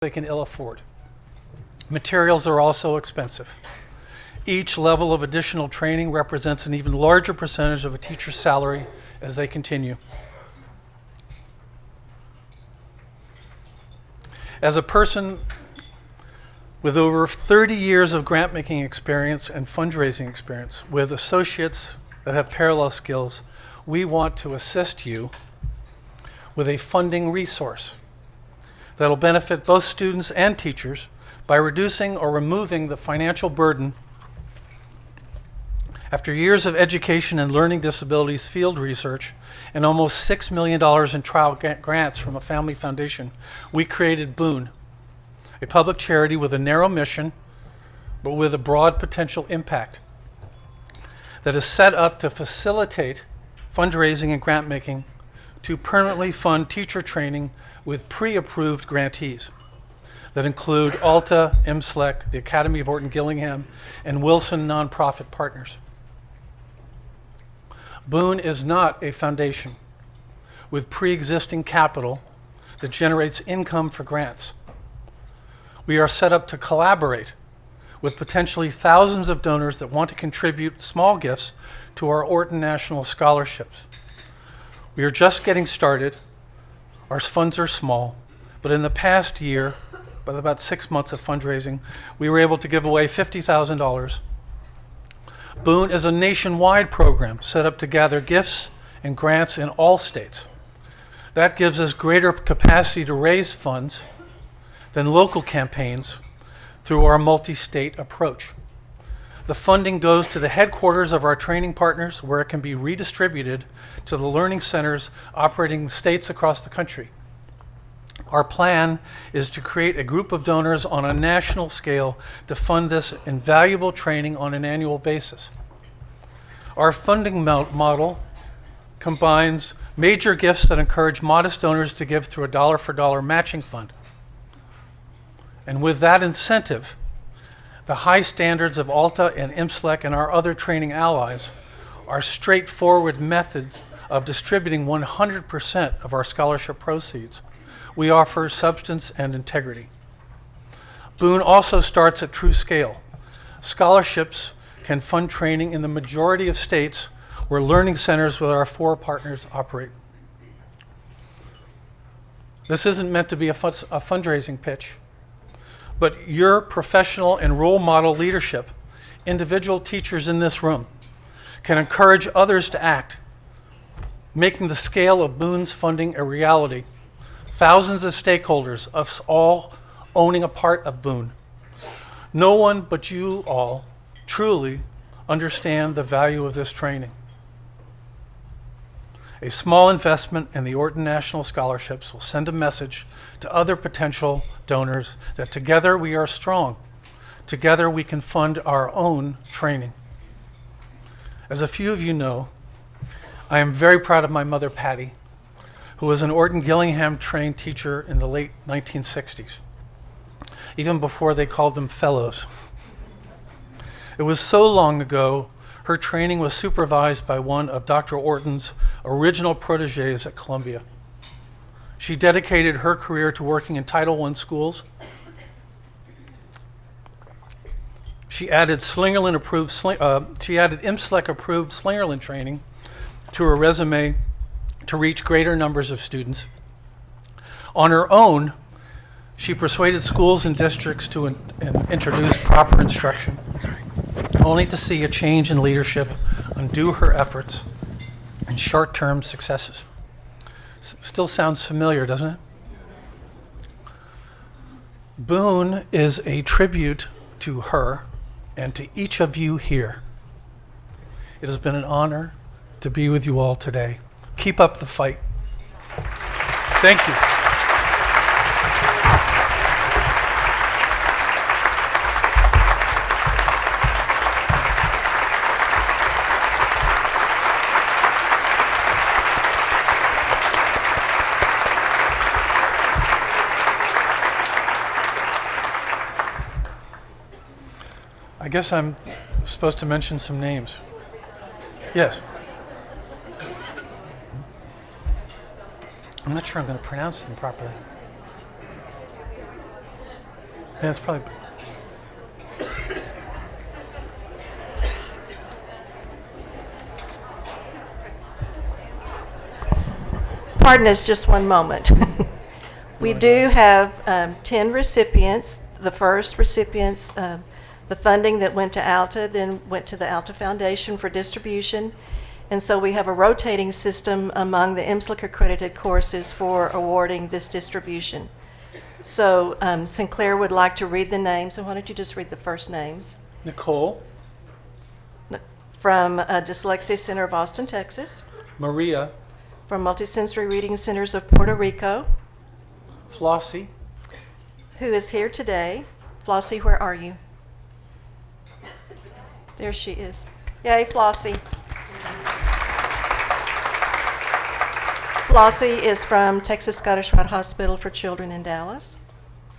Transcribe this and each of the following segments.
they can ill afford. Materials are also expensive. Each level of additional training represents an even larger percentage of a teacher's salary as they continue. As a person with over 30 years of grant-making experience and fundraising experience, with associates that have parallel skills, we want to assist you with a funding resource that will benefit both students and teachers by reducing or removing the financial burden. After years of education and learning disabilities field research and almost $6 million in trial grants from a family foundation, we created Boon, a public charity with a narrow mission, but with a broad potential impact that is set up to facilitate fundraising and grant making to permanently fund teacher training with pre-approved grantees that include ALTA, MSLEC, the Academy of Orton-Gillingham, and Wilson nonprofit partners. Boon is not a foundation with pre-existing capital that generates income for grants. We are set up to collaborate with potentially thousands of donors that want to contribute small gifts to our Orton National Scholarships. We are just getting started. Our funds are small, but in the past year, with about 6 months of fundraising, we were able to give away $50,000. Boon is a nationwide program set up to gather gifts and grants in all states. That gives us greater capacity to raise funds than local campaigns through our multi-state approach. The funding goes to the headquarters of our training partners, where it can be redistributed to the learning centers operating in states across the country. Our plan is to create a group of donors on a national scale to fund this invaluable training on an annual basis. Our funding model combines major gifts that encourage modest donors to give through a dollar-for-dollar matching fund. And with that incentive, the high standards of ALTA and MSLEC and our other training allies are straightforward methods of distributing 100% of our scholarship proceeds. We offer substance and integrity. Boon also starts at true scale. Scholarships can fund training in the majority of states where learning centers with our 4 partners operate. This isn't meant to be a fundraising pitch, but your professional and role model leadership, individual teachers in this room, can encourage others to act, making the scale of Boon's funding a reality. Thousands of stakeholders, us all owning a part of Boon. No one but you all truly understand the value of this training. A small investment in the Orton National Scholarships will send a message to other potential donors that together we are strong. Together we can fund our own training. As a few of you know, I am very proud of my mother, Patty, who was an Orton-Gillingham trained teacher in the late 1960s, even before they called them fellows. It was so long ago, her training was supervised by one of Dr. Orton's original proteges at Columbia. She dedicated her career to working in Title I schools. She added MSLEC approved Slingerland training to her resume to reach greater numbers of students. On her own, she persuaded schools and districts to introduce proper instruction, only to see a change in leadership undo her efforts and short-term successes. Still sounds familiar, doesn't it? Boon is a tribute to her and to each of you here. It has been an honor to be with you all today. Keep up the fight. Thank you. I guess I'm supposed to mention some names. Yes. I'm not sure I'm going to pronounce them properly. Yeah, it's probably. Pardon us just one moment. We do have 10 recipients. The first recipients, the funding that went to ALTA then went to the ALTA Foundation for distribution. And so we have a rotating system among the IMSLC accredited courses for awarding this distribution. So Sinclair would like to read the names. And why don't you just read the first names? Nicole, From Dyslexia Center of Austin, Texas. Maria, From Multisensory Reading Centers of Puerto Rico. Flossie, Who is here today. Flossie, where are you? There she is. Yay, Flossie. Flossie is from Texas Scottish Rite Hospital for Children in Dallas.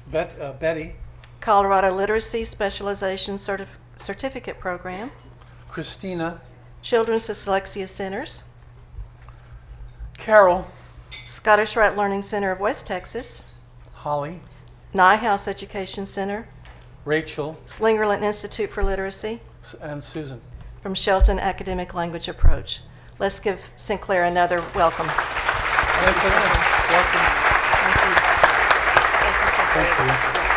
Betty, Colorado Literacy Specialization Certificate Program. Christina, Children's Dyslexia Centers. Carol, Scottish Rite Learning Center of West Texas. Holly, Nyehouse Education Center. Rachel, Slingerland Institute for Literacy. and Susan. From Shelton Academic Language Approach. Let's give Sinclair another welcome. Welcome. Thank you. Thank you, Sinclair. Thank you.